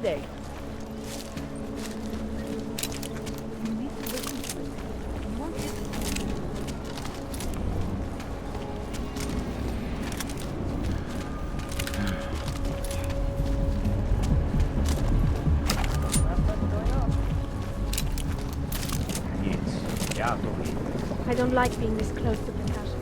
day. I don't like being this close to the castle.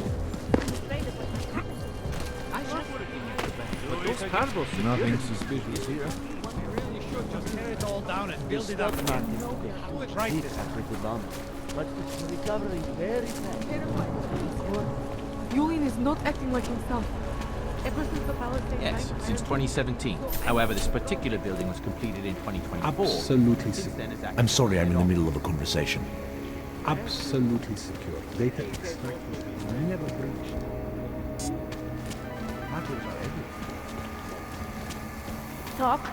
Nothing suspicious here. Really should just tear it all down and build it up again. Right this time. But it's recovering very fast. Julian is not acting like himself. Ever since the Palestine Yes, since 2017. However, this particular building was completed in 2024. Absolutely Since secure. then, it's I'm sorry, I'm in the middle of a conversation. Absolutely secure. Data extracted. Never breached. Passwords are everywhere. talk.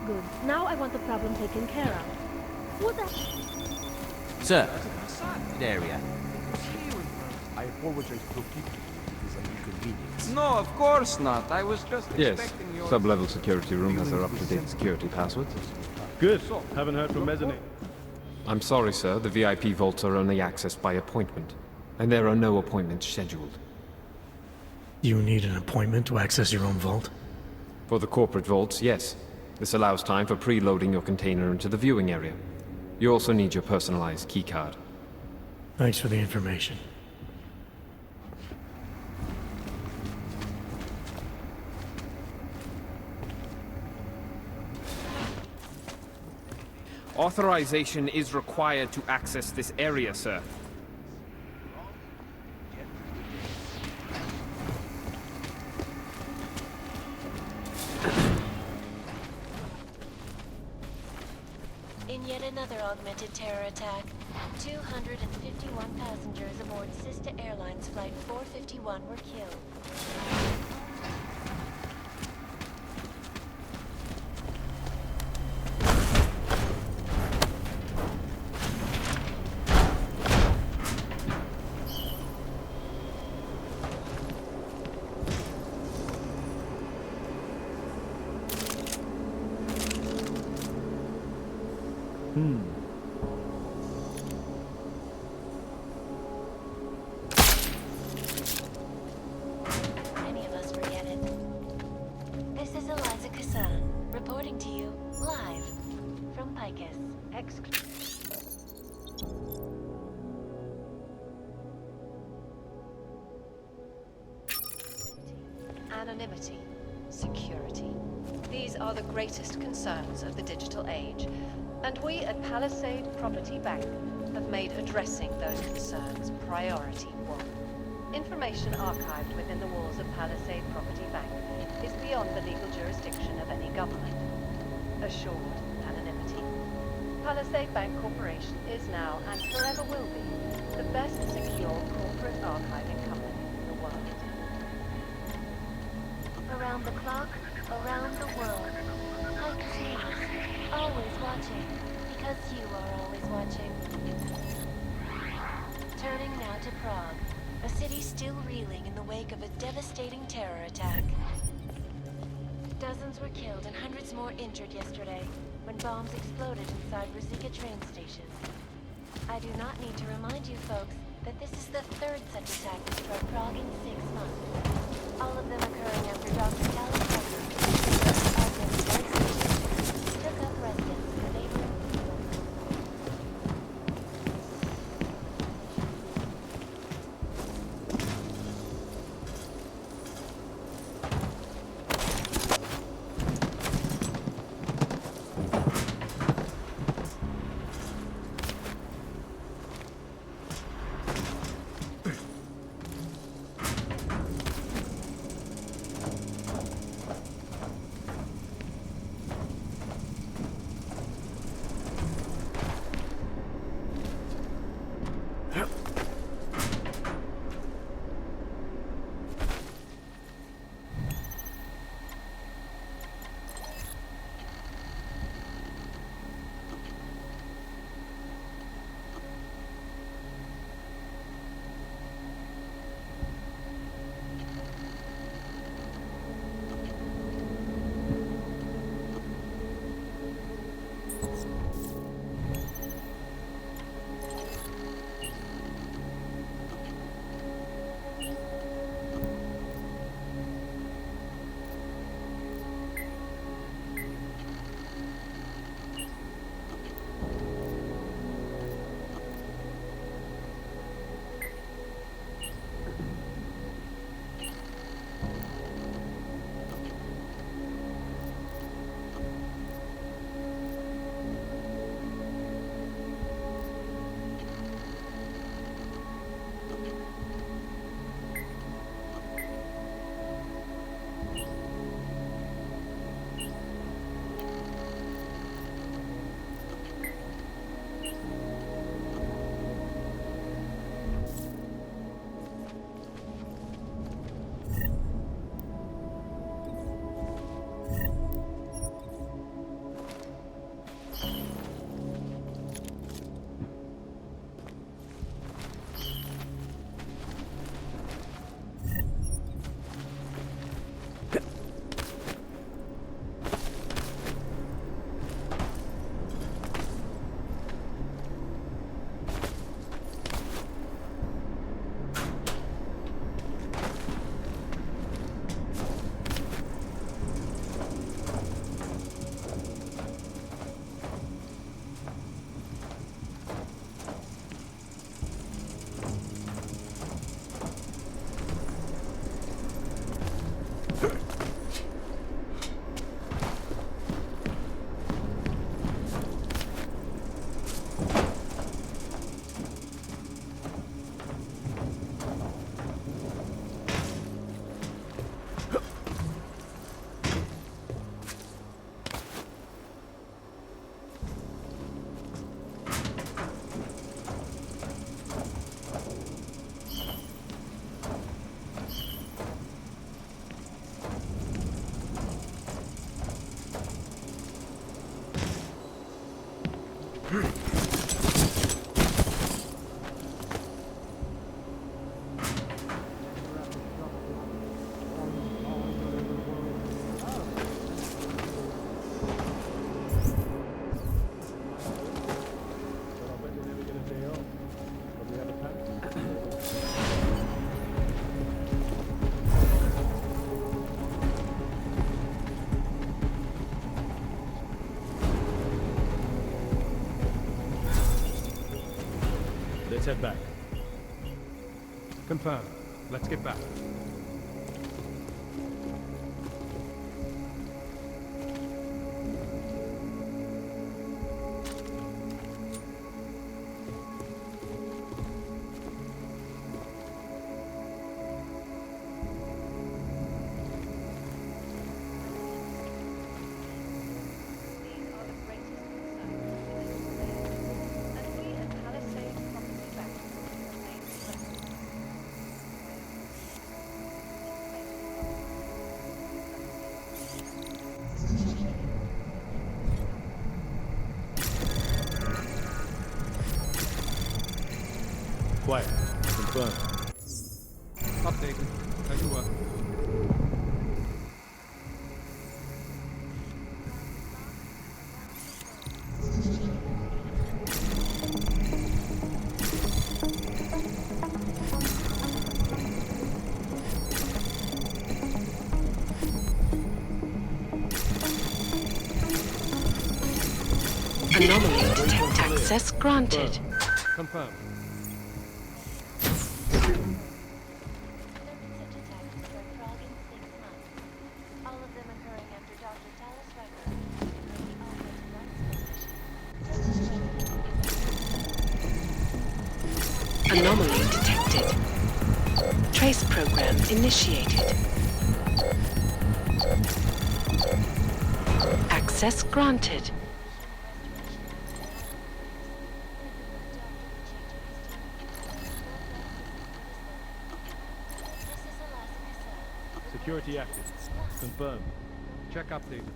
Good. Now I want the problem taken care of. What the... Sir, good area. I apologize profusely. It is an inconvenience. No, of course not. I was just Yes, expecting your... sub-level security room has their up-to-date security passwords. Good. Haven't heard from Mezzanine. I'm sorry, sir, the VIP vaults are only accessed by appointment, and there are no appointments scheduled. You need an appointment to access your own vault? For the corporate vaults, yes. This allows time for preloading your container into the viewing area. You also need your personalized keycard. Thanks for the information. Authorization is required to access this area, sir. In yet another augmented terror attack, 251 passengers aboard Sister Airlines Flight 451 were killed. Many of us forget it. This is Eliza Kassan, reporting to you live from Picus. Anonymity, security. These are the greatest concerns of the digital age, and we at Palisade Property Bank have made addressing those concerns priority one. Information archived within the walls of Palisade Property Bank is beyond the legal jurisdiction of any government. Assured anonymity. Palisade Bank Corporation is now and forever will be the best secure corporate archiving company in the world. Around the clock, around the world. Picus News, always watching, because you are always watching. Turning now to Prague, a city still reeling in the wake of a devastating terror attack. Dozens were killed and hundreds more injured yesterday when bombs exploded inside Ruzicka train station. I do not need to remind you folks that this is the third such attack to struck Prague in 6 months. All of them occurring after Dr. Calipari took up residence in the neighboring Let's head back. Confirmed. Let's get back. These are the greatest concerns of the digital age, and we at Palisade Property Bank have made addressing Quiet. Confirmed. Updated. As you were. Anomaly detect access granted. Confirmed. All of them occurring after Dr. Tallis record. Anomaly detected. Trace program initiated. Access granted. Security active. Confirmed. Check updated.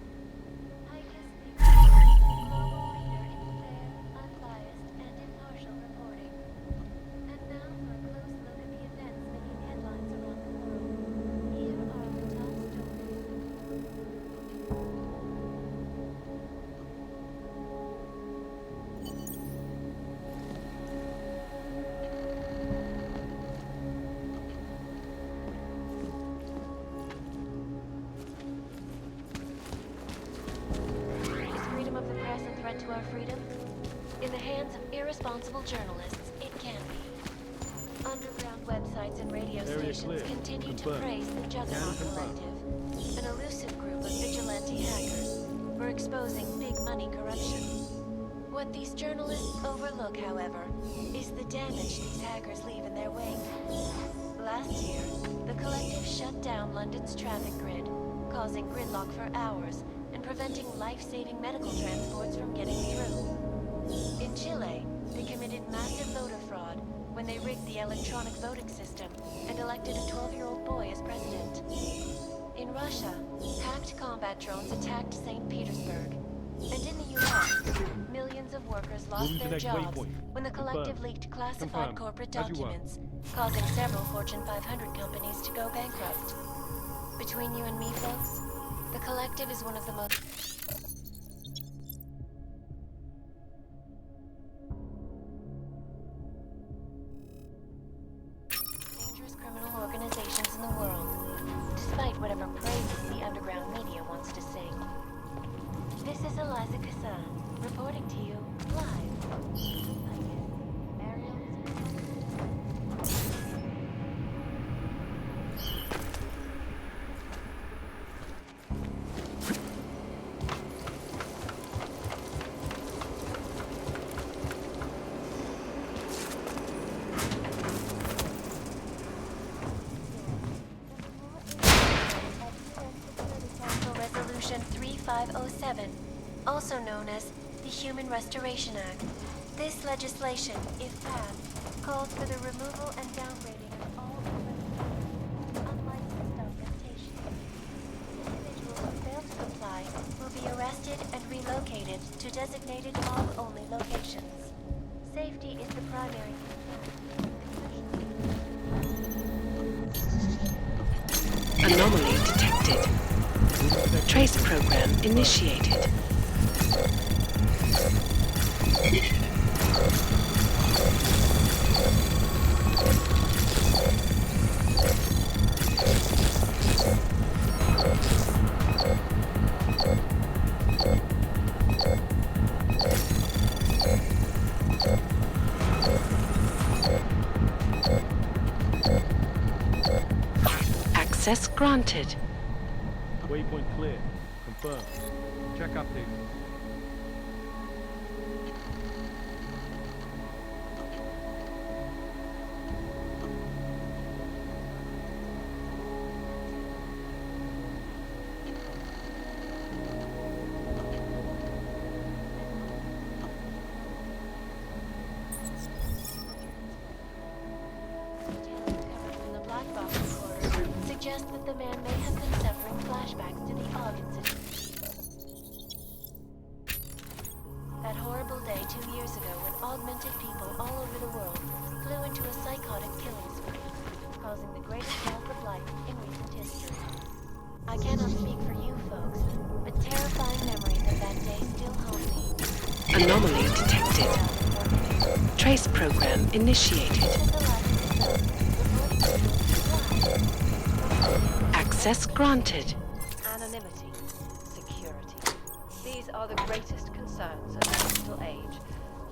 To our freedom? In the hands of irresponsible journalists, it can be. Underground websites and radio stations continue to praise the Juggernaut Collective, an elusive group of vigilante hackers, for exposing big money corruption. What these journalists overlook, however, is the damage these hackers leave in their wake. Last year, the Collective shut down London's traffic grid, causing gridlock for hours and preventing life-saving medical transports from getting through. In Chile, they committed massive voter fraud when they rigged the electronic voting system and elected a 12-year-old boy as president. In Russia, hacked combat drones attacked St. Petersburg. And in the US, millions of workers lost their jobs when the Collective leaked classified corporate documents, causing several Fortune 500 companies to go bankrupt. Between you and me, folks, the Collective is one of the most dangerous criminal organizations in the world, despite whatever praises the underground media wants to sing. This is Eliza Kassan, reporting to you live. Resolution 3507, also known as the Human Restoration Act. This legislation, if passed, calls for the removal and downgrading of all unlicensed documentation. Individuals who fail to comply will be arrested and relocated to designated mob-only locations. Safety is the primary concern. Anomaly detected. Trace program initiated. Access granted. Waypoint clear. Confirmed. Check update. From the black box recorder suggest that the man may have been suffering flashbacks to the Ogden situation. That horrible day 2 years ago when augmented people all over the world flew into a psychotic killing spree, causing the greatest loss of life in recent history. I cannot speak for you folks, but terrifying memories of that day still haunt me. Anomaly detected. Trace program initiated. Access granted. Anonymity, security. These are the greatest concerns of the digital age,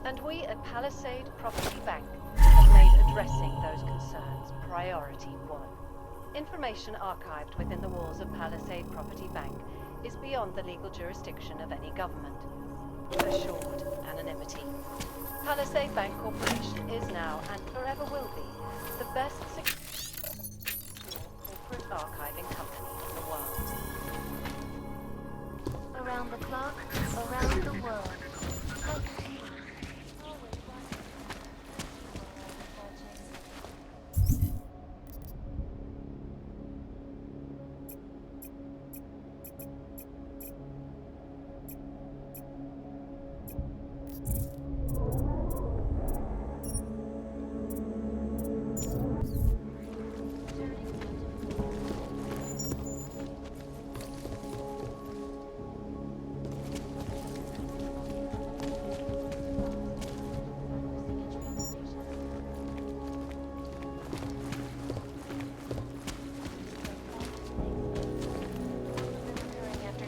and we at Palisade Property Bank have made addressing those concerns priority one. Information archived within the walls of Palisade Property Bank is beyond the legal jurisdiction of any government. Assured anonymity. Palisade Bank Corporation is now, and forever will be, the best secure corporate archiving company in the world. Around the clock, around the world.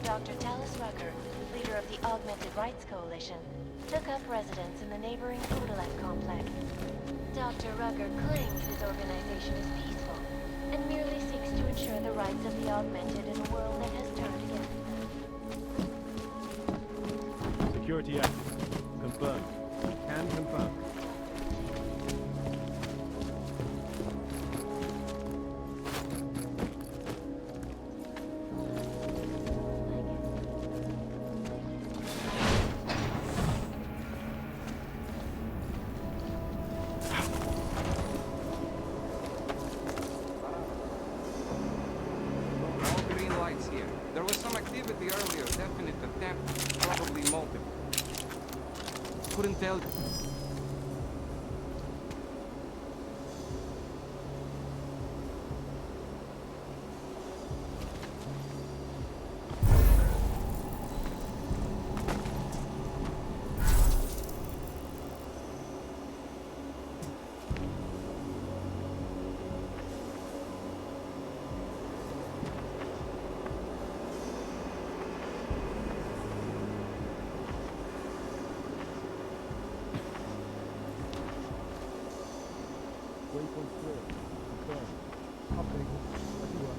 Dr. Talis Rucker, leader of the Augmented Rights Coalition, took up residence in the neighboring Udalek complex. Dr. Rucker claims his organization is peaceful and merely seeks to ensure the rights of the augmented in a world that has turned against them. Security active. Confirmed. Can confirm. Here. There was some activity earlier, definite attempt, probably multiple. Couldn't tell. Waypoint clear. Confirmed. Update. Everywhere.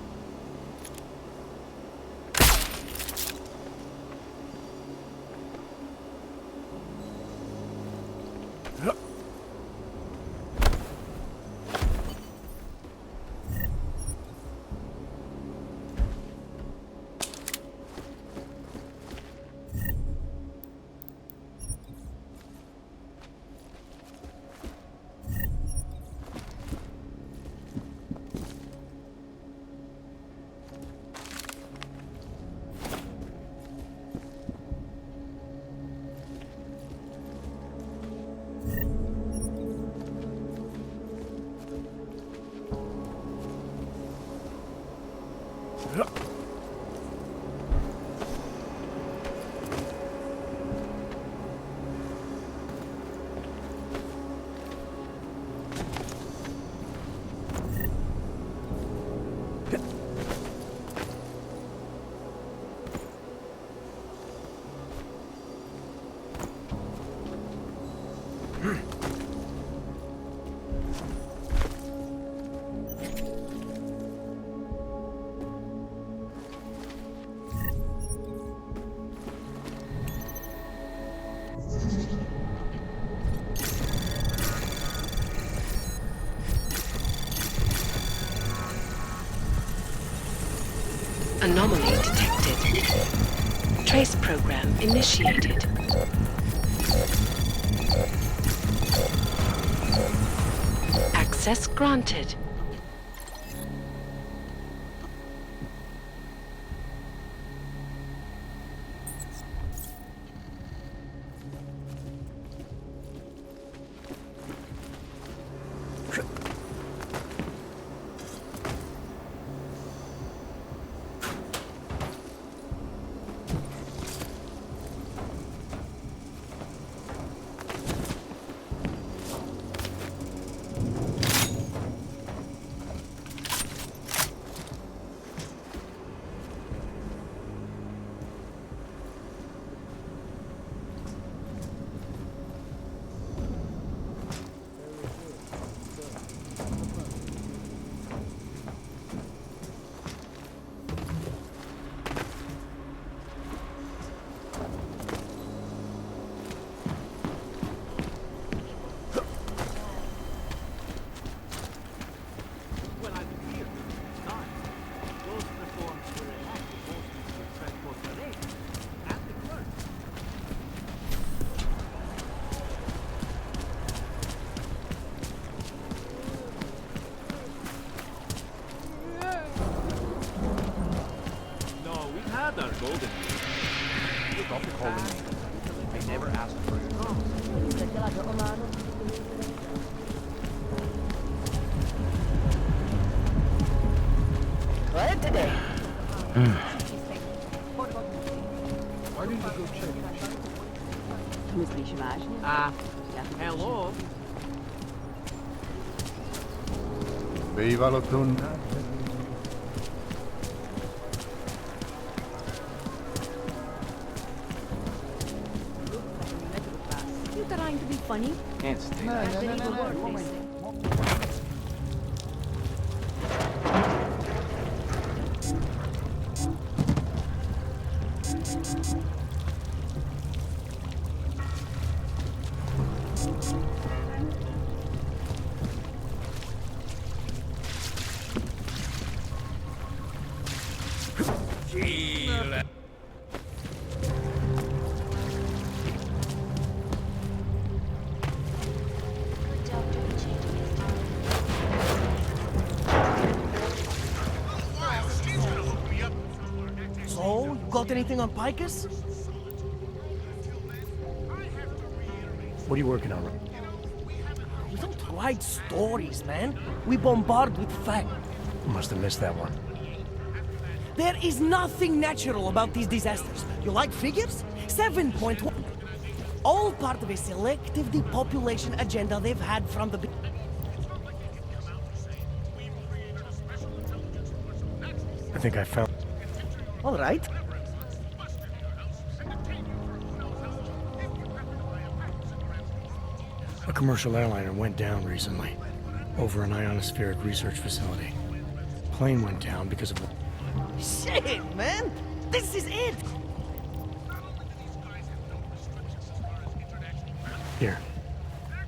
Anomaly detected. Trace program initiated. Access granted. Hello? Bývalo to... You trying to be funny? Can't stay. So, you got anything on Picus? What are you working on? We don't write stories, man. We bombard with fact. Must have missed that one. There is nothing natural about these disasters. You like figures? 7.1. All part of a selective depopulation agenda they've had from the beginning. I think I found... All right. A commercial airliner went down recently, over an ionospheric research facility. Plane went down because of... Shit, man! This is it! Here.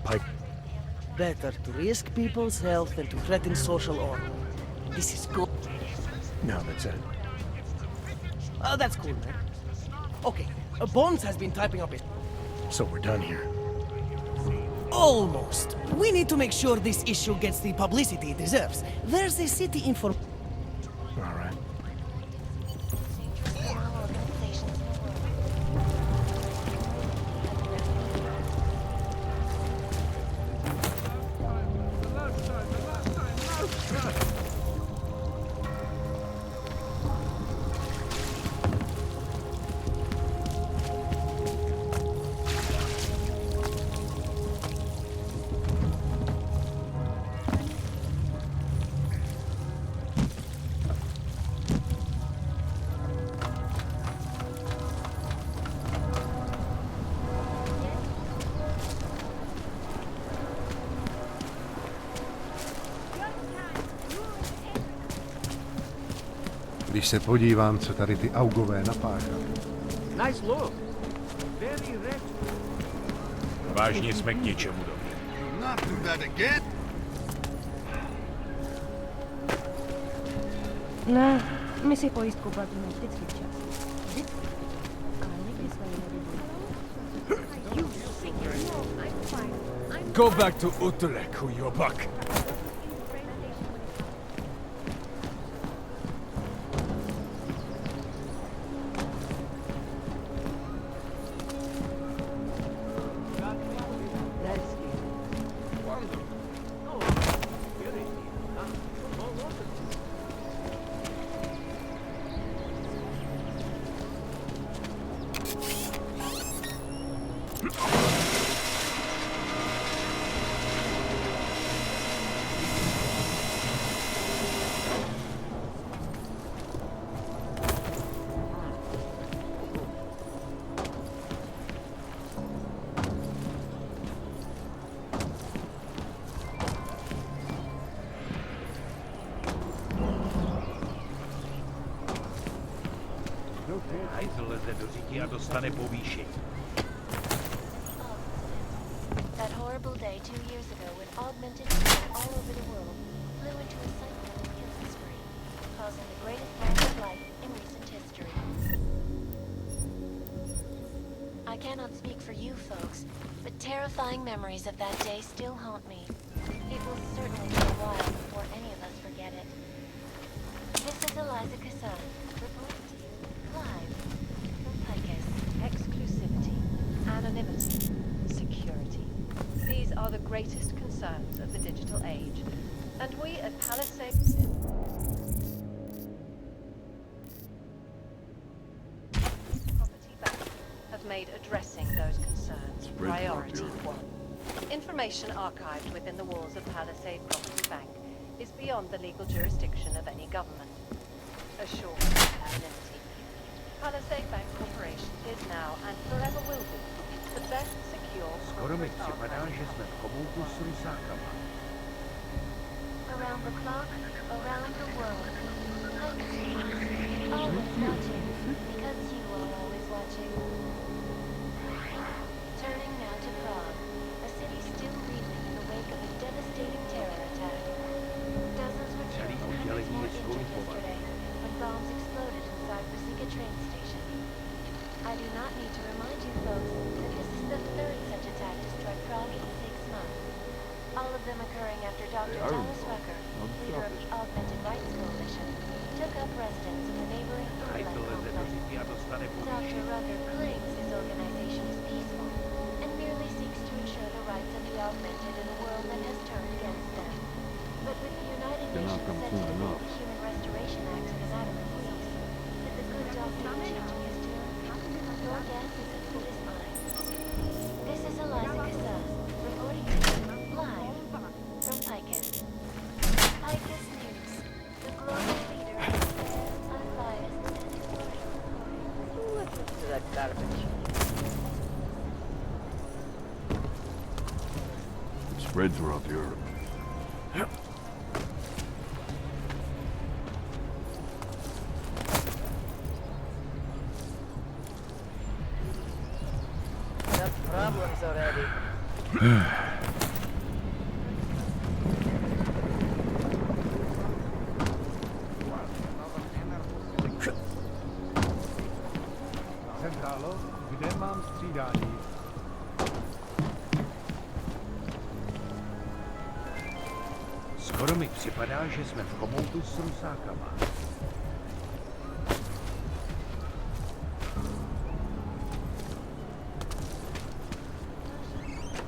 Pike. Better to risk people's health than to threaten social order. This is good. No, that's it. That's cool, man. Okay, Bones has been typing up his... So we're done here. Almost. We need to make sure this issue gets the publicity it deserves. There's a city inform... All right. Když se podívám, co tady ty augové napáchali. Nice look. Very rich. Vážně jsme k něčemu dobrý. Not do that again. Nah, My si pojistku platíme vždycky včas. Vždycky. Ale někdy jsme ji Go back to Utulek, you buck. Hajzl leze do říky a dostane povýšení. That horrible day 2 years ago when augmented people all over the world flew into a cyclone killing spree, causing the greatest loss of life in recent history. I cannot speak for you folks, but terrifying memories of that day still haunt me. It will certainly be a while before any of us forget it. This is Eliza Kassan, reporting to you live from Picus. Exclusivity, anonymity, security. These are the greatest concerns of the digital age. And we at Palisade... Property Bank have made addressing those concerns priority one. Information archived within the walls of Palisade Property Bank is beyond the legal jurisdiction of any government. Assured anonymity. Palisade Bank Corporation is now and forever will be the best secure Skoro mi připadá, že jsme v komoutu s rusákama. Around the clock, around the world. Always watching, because you are always watching. Turning now to Prague, a city still reeling in the wake of a devastating terror attack. Dozens were killed and hundreds more injured yesterday when bombs exploded inside Ruzicka train station. I do not need to remind you folks that this is the third such attack to strike Prague in 6 months. All of them occurring after Dr. Dallas Rucker, leader of the Augmented Rights Coalition, took up residence in the neighboring Utulek complex. Dr. Rucker claims his organization is peaceful and merely seeks to ensure the rights of the augmented in a world that has turned against them. But with the United Nations set to defeat the Human Restoration Act in a matter of weeks, with the good doctor changing his tune, your guess is as good as mine. This is Eliza Kassan, reporting to you live from Picus. Picus News, the global leader of fair, unbiased, and historical. Listen to that garbage. It spread throughout Europe. Enough problems already. Centrálo, kde mám střídání? Skoro mi připadá, že jsme v komoutu s rusákama.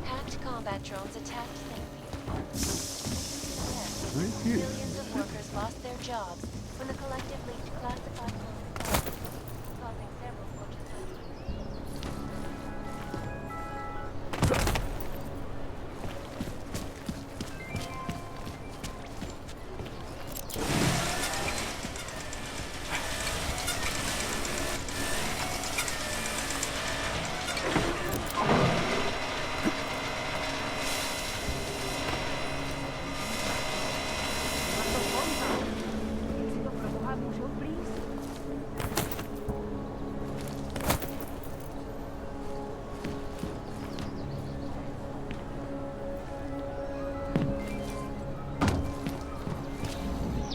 Hacked combat drones attacked St. Millions of workers lost their jobs when the collective leaked classified causing several Fortune 500.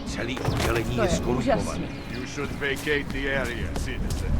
Celý oddělení je skorumpované. should vacate the area, citizen.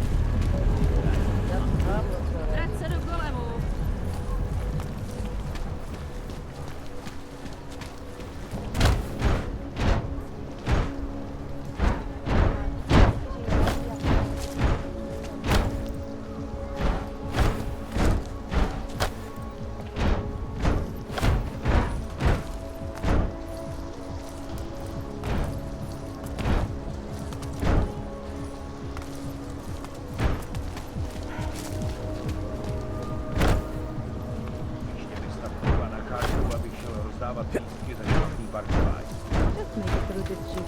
Just make it through this shit.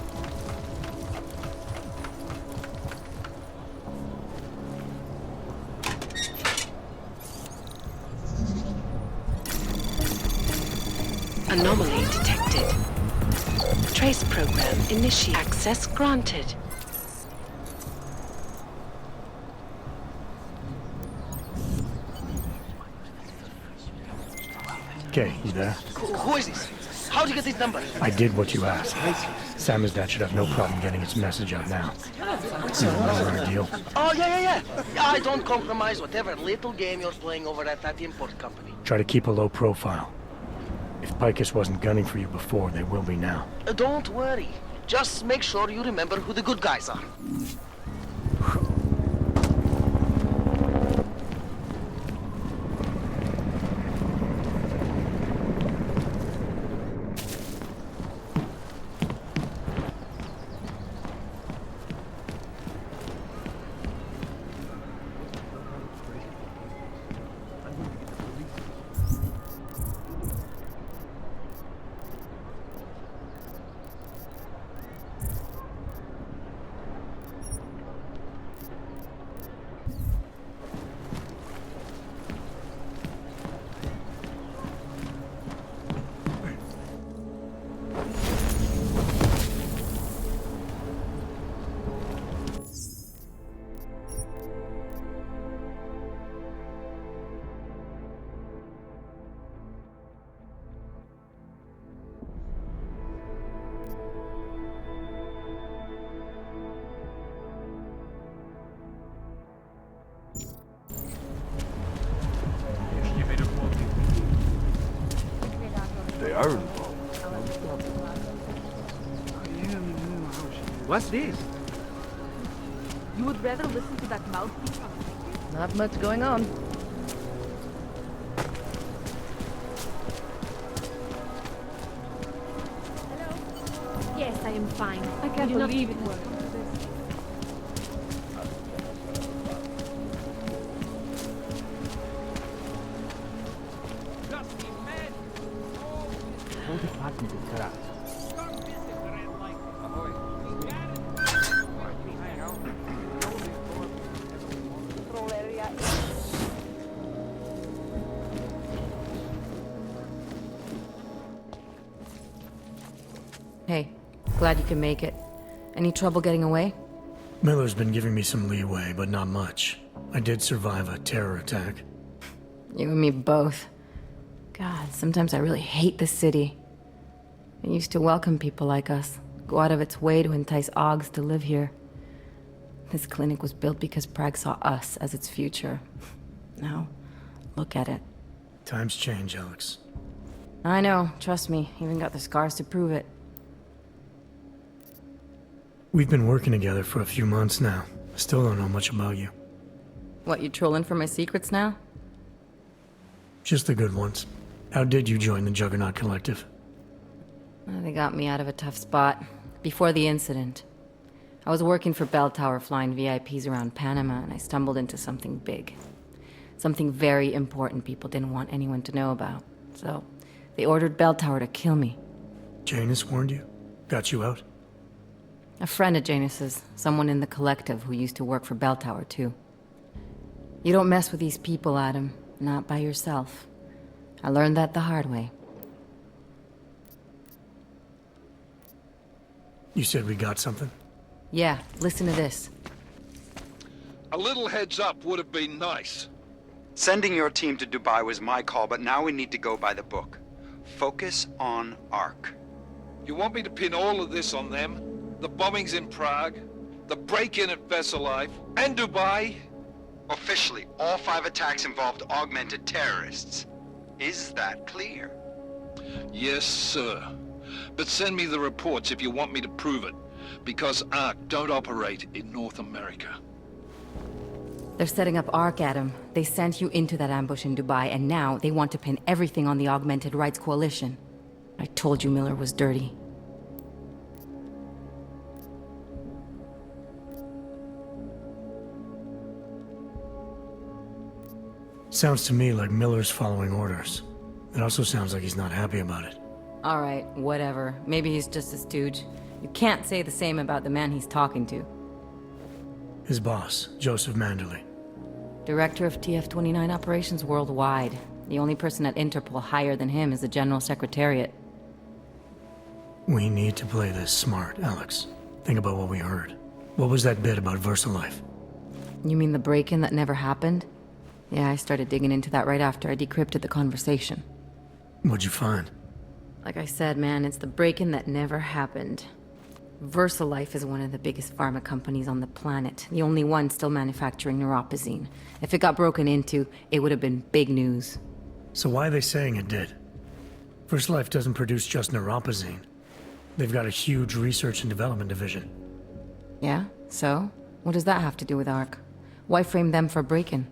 Anomaly detected. Trace program initiated. Access granted. Okay, you there? Who is this? How'd you get this number? I did what you asked. Samizdat should have no problem getting its message out now. You remember our deal? Oh, yeah. I don't compromise whatever little game you're playing over at that import company. Try to keep a low profile. If Picus wasn't gunning for you before, they will be now. Don't worry. Just make sure you remember who the good guys are. They are involved. What's this? You would rather listen to that mouthpiece? Not much going on. Yes, I am fine. I can't believe it worked. Hey, glad you can make it. Any trouble getting away? Miller's been giving me some leeway, but not much. I did survive a terror attack. You and me both. God, sometimes I really hate this city. It used to welcome people like us, go out of its way to entice Augs to live here. This clinic was built because Prague saw us as its future. Now, look at it. Times change, Alex. I know, trust me, even got the scars to prove it. We've been working together for a few months now. Still don't know much about you. What, you trolling for my secrets now? Just the good ones. How did you join the Juggernaut Collective? They got me out of a tough spot. Before the incident. I was working for Bell Tower flying VIPs around Panama, and I stumbled into something big. Something very important people didn't want anyone to know about. So, they ordered Bell Tower to kill me. Janus warned you? Got you out? A friend of Janus's, someone in the collective who used to work for Bell Tower, too. You don't mess with these people, Adam. Not by yourself. I learned that the hard way. You said we got something? Yeah, listen to this. A little heads up would have been nice. Sending your team to Dubai was my call, but now we need to go by the book. Focus on Ark. You want me to pin all of this on them? The bombings in Prague? the break-in at Vesalife, and Dubai. Officially, all 5 attacks involved augmented terrorists. Is that clear? Yes, sir. But send me the reports if you want me to prove it, because ARC don't operate in North America. They're setting up ARC, Adam. They sent you into that ambush in Dubai, and now they want to pin everything on the Augmented Rights Coalition. I told you Miller was dirty. Sounds to me like Miller's following orders. It also sounds like he's not happy about it. All right, whatever. Maybe he's just a stooge. You can't say the same about the man he's talking to. His boss, Joseph Manderley. Director of TF-29 operations worldwide. The only person at Interpol higher than him is the General Secretariat. We need to play this smart, Alex. Think about what we heard. What was that bit about VersaLife? You mean the break-in that never happened? Yeah, I started digging into that right after I decrypted the conversation. What'd you find? Like I said, man, it's the break-in that never happened. VersaLife is one of the biggest pharma companies on the planet. The only one still manufacturing neuropozyne. If it got broken into, it would have been big news. So why are they saying it did? VersaLife doesn't produce just neuropozyne. They've got a huge research and development division. Yeah? So? What does that have to do with ARC? Why frame them for break-in?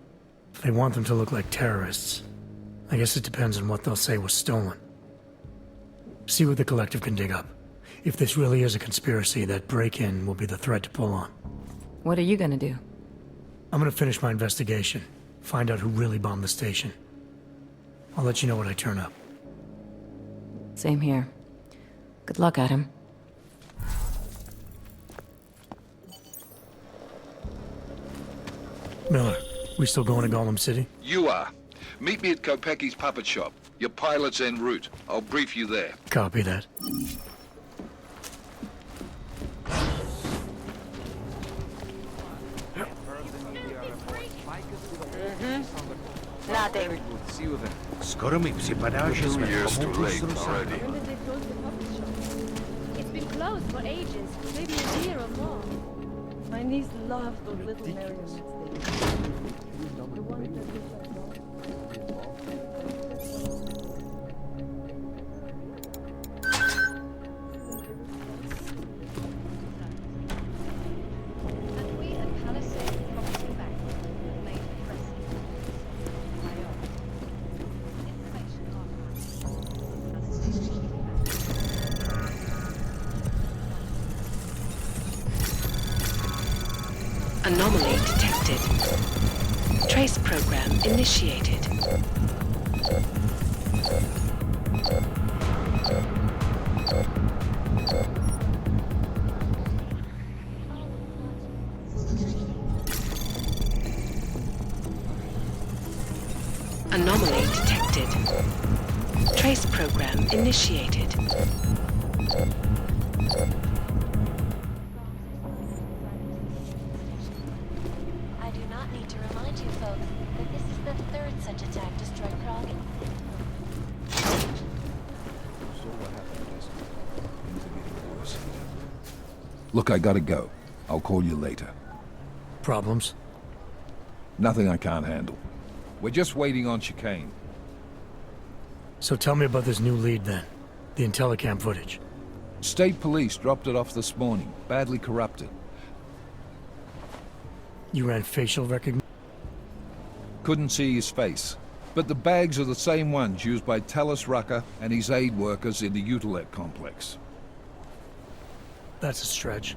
They want them to look like terrorists. I guess it depends on what they'll say was stolen. See what the collective can dig up. If this really is a conspiracy, that break-in will be the thread to pull on. What are you gonna do? I'm gonna finish my investigation. Find out who really bombed the station. I'll let you know when I turn up. Same here. Good luck, Adam. Miller, we still going to Golem City? You are. Meet me at Kopecki's puppet shop. Your pilot's en route. I'll brief you there. Copy that. Nothing. Skoro mi připadá, že jsme When did they close the coffee shop? It's been closed for ages, maybe a year or more. My niece loves those little marionettes they The ones that look like And we at Palisade Property Bank have made pressing Anomaly detected. Trace program initiated. Anomaly detected. Trace program initiated. I do not need to remind you folks that this is the third such attack to strike Prague. Look, I gotta go. I'll call you later. Problems? Nothing I can't handle. We're just waiting on chicane. So tell me about this new lead then. The Intellicam footage. State police dropped it off this morning. Badly corrupted. You ran facial recognition? Couldn't see his face. But the bags are the same ones used by Talis Rucker and his aid workers in the Utilet complex. That's a stretch.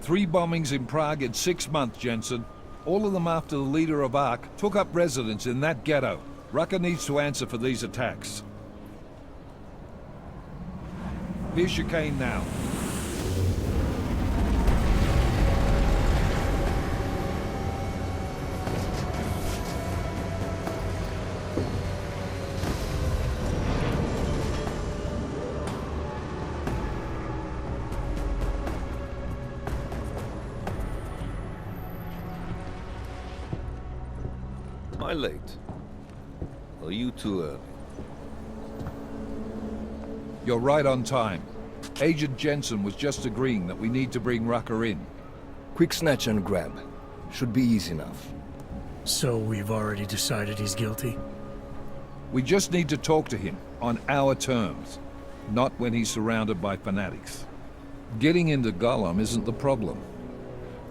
3 bombings in Prague in 6 months, Jensen. All of them after the leader of ARC took up residence in that ghetto. Rucker needs to answer for these attacks. Here's chicane now. Am I late? Are you too early? You're right on time. Agent Jensen was just agreeing that we need to bring Rucker in. Quick snatch and grab. Should be easy enough. So we've already decided he's guilty? We just need to talk to him on our terms, not when he's surrounded by fanatics. Getting into Gollum isn't the problem.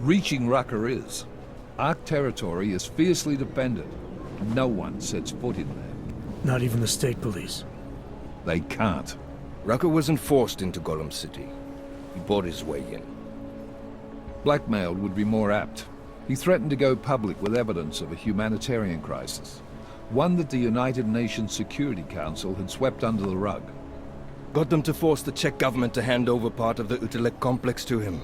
Reaching Rucker is. Ark territory is fiercely defended. No one sets foot in there. Not even the state police? They can't. Rucker wasn't forced into Gollum City. He bought his way in. Blackmailed would be more apt. He threatened to go public with evidence of a humanitarian crisis. One that the United Nations Security Council had swept under the rug. Got them to force the Czech government to hand over part of the Utelek complex to him.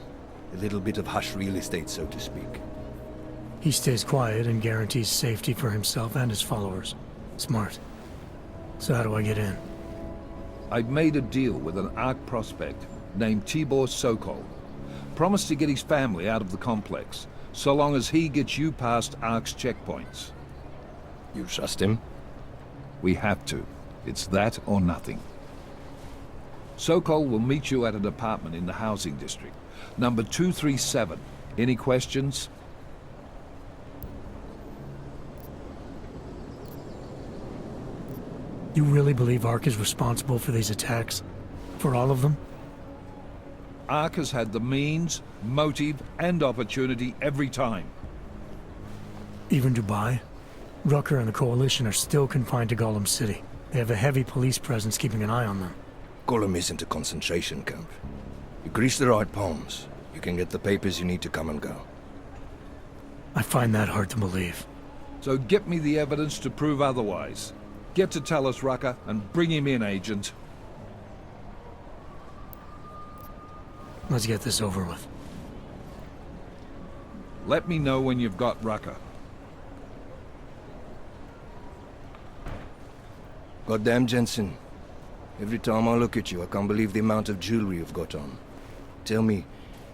A little bit of hush real estate, so to speak. He stays quiet and guarantees safety for himself and his followers. Smart. So how do I get in? I'd made a deal with an Ark prospect named Tibor Sokol. Promised to get his family out of the complex, so long as he gets you past Ark's checkpoints. You trust him? We have to. It's that or nothing. Sokol will meet you at an apartment in the housing district. Number 237. Any questions? You really believe Ark is responsible for these attacks? For all of them? Ark has had the means, motive, and opportunity every time. Even Dubai? Rucker and the Coalition are still confined to Gollum City. They have a heavy police presence keeping an eye on them. Gollum isn't a concentration camp. You grease the right palms, you can get the papers you need to come and go. I find that hard to believe. So get me the evidence to prove otherwise. Get to Talus Rucker and bring him in, Agent. Let's get this over with. Let me know when you've got Rucker. Goddamn, Jensen. Every time I look at you, I can't believe the amount of jewelry you've got on. Tell me,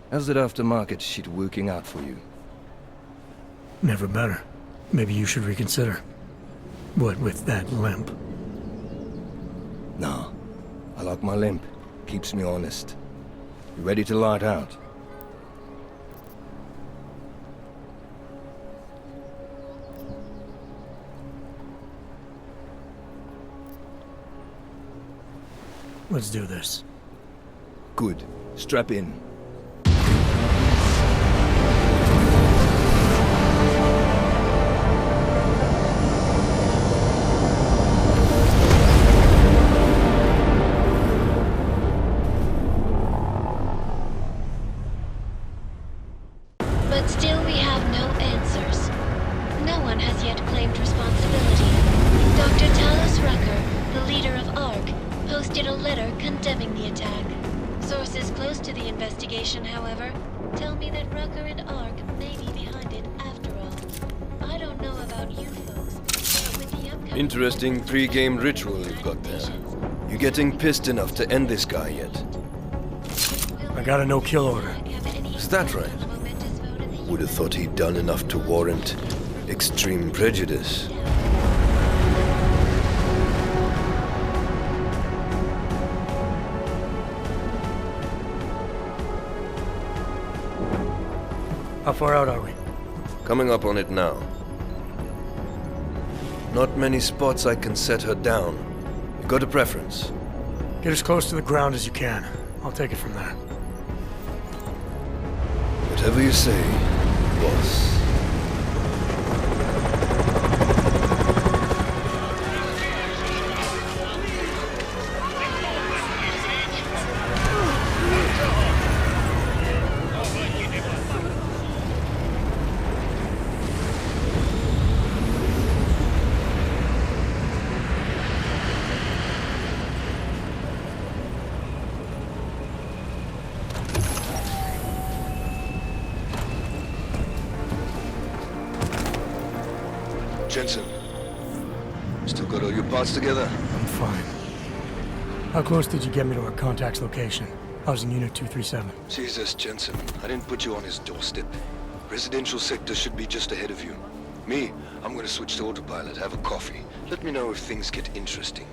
how's that aftermarket shit working out for you? Never better. Maybe you should reconsider. What with that limp? Nah, I like my limp. Keeps me honest. You ready to light out? Let's do this. Good. Strap in. But still we have no answers. No one has yet claimed responsibility. Dr. Talus Rucker, the leader of ARC, posted a letter condemning the attack. Sources close to the investigation, however, tell me that Rucker and ARC may be behind it after all. I don't know about you folks, but with the upcoming... Interesting pre-game ritual you've got there. You getting pissed enough to end this guy yet? I got a no-kill order. Is that right? Would have thought he'd done enough to warrant extreme prejudice. How far out are we? Coming up on it now. Not many spots I can set her down. You got a preference? Get as close to the ground as you can. I'll take it from there. Whatever you say, boss. Jensen, still got all your parts together? I'm fine. How close did you get me to our contact's location? I was in Unit 237. Jesus, Jensen, I didn't put you on his doorstep. Residential sector should be just ahead of you. Me, I'm gonna switch to autopilot, have a coffee. Let me know if things get interesting.